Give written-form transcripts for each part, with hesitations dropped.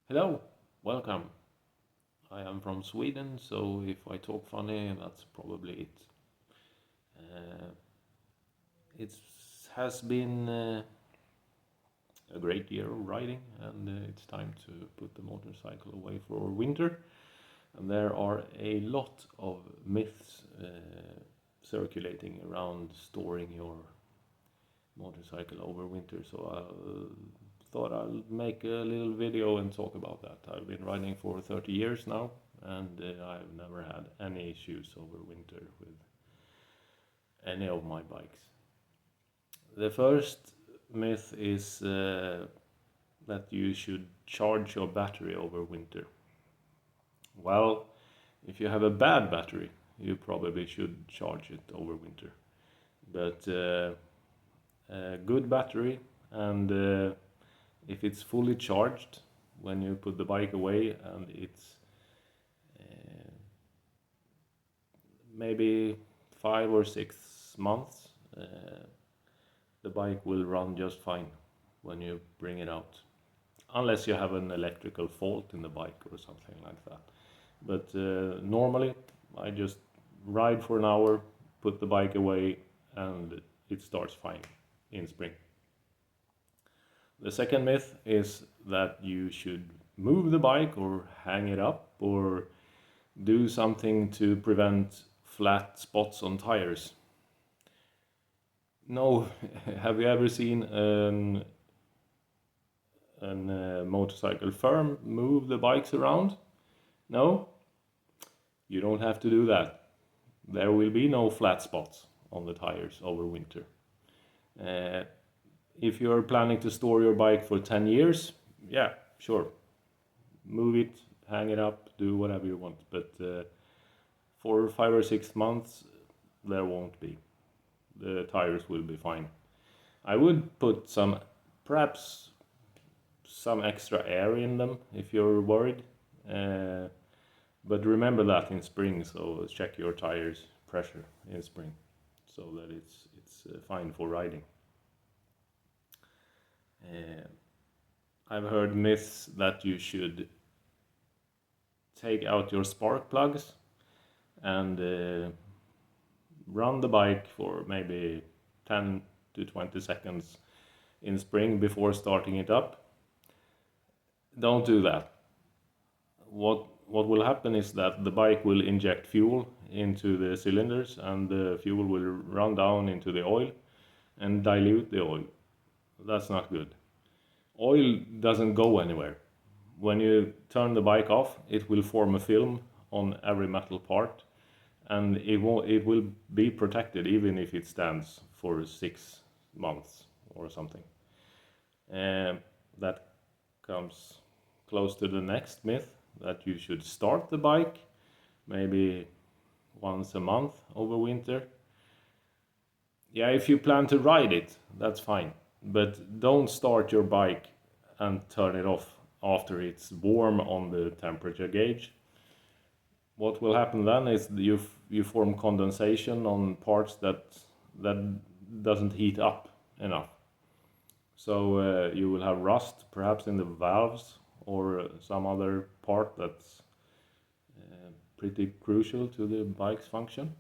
Hello, welcome. I am from Sweden, so if I talk funny, that's probably it. Uh, it has been a great year of riding, and it's time to put the motorcycle away for winter. And there are a lot of myths circulating around storing your motorcycle over winter, so I thought I'll make a little video and talk about that. I've been riding for 30 years now, and I've never had any issues over winter with any of my bikes. The first myth is that you should charge your battery over winter. Well, if you have a bad battery, you probably should charge it over winter. But a good battery, and if it's fully charged when you put the bike away, and it's uh, maybe 5 or 6 months, the bike will run just fine when you bring it out, unless you have an electrical fault in the bike or something like that. But normally I just ride for an hour, put the bike away, and it starts fine in spring. The second myth is that you should move the bike or hang it up or do something to prevent flat spots on tires. No, have you ever seen an motorcycle firm move the bikes around? No, you don't have to do that. There will be no flat spots on the tires over winter. Uh, if you're planning to store your bike for 10 years, yeah, sure. Move it, hang it up, do whatever you want. But for 5 or 6 months, there won't be. The tires will be fine. I would put perhaps some extra air in them if you're worried. But remember that in spring, so check your tires pressure in spring so that it's fine for riding. I've heard myths that you should take out your spark plugs and run the bike for maybe 10 to 20 seconds in spring before starting it up. Don't do that. What will happen is that the bike will inject fuel into the cylinders, and the fuel will run down into the oil and dilute the oil. That's not good. Oil doesn't go anywhere. When you turn the bike off, it will form a film on every metal part, and it will be protected even if it stands for 6 months or something. That comes close to the next myth, that you should start the bike maybe once a month over winter. Yeah, if you plan to ride it, that's fine. But don't start your bike and turn it off after it's warm on the temperature gauge. What will happen then is you form condensation on parts that doesn't heat up enough. So you will have rust perhaps in the valves or some other part that's pretty crucial to the bike's function.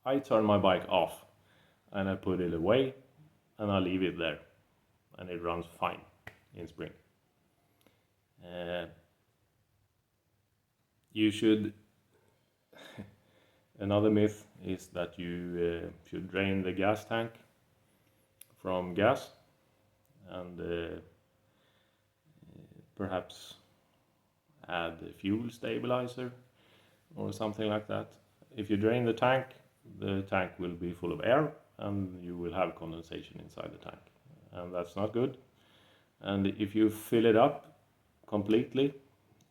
I turn my bike off and I put it away and I leave it there, and it runs fine in spring. You should. Another myth is that you should drain the gas tank from gas and perhaps add a fuel stabilizer or something like that. If you drain the tank will be full of air and you will have condensation inside the tank, and that's not good. And if you fill it up completely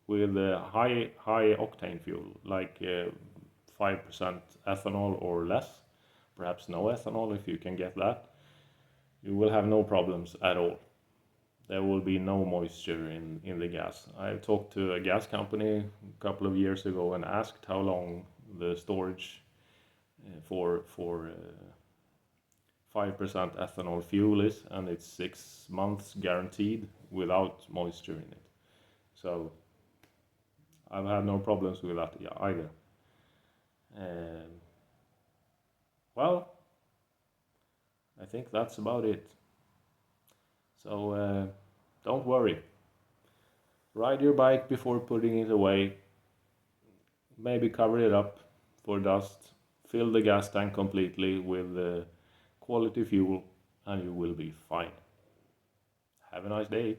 with a high octane fuel like 5% ethanol or less, perhaps no ethanol if you can get that, you will have no problems at all. There will be no moisture in the gas. I talked to a gas company a couple of years ago and asked how long the storage for 5% ethanol fuel is, and it's 6 months guaranteed without moisture in it. So I've had no problems with that either. Um, well, I think that's about it. So don't worry. Ride your bike before putting it away. Maybe cover it up for dust. Fill the gas tank completely with quality fuel, and you will be fine. Have a nice day.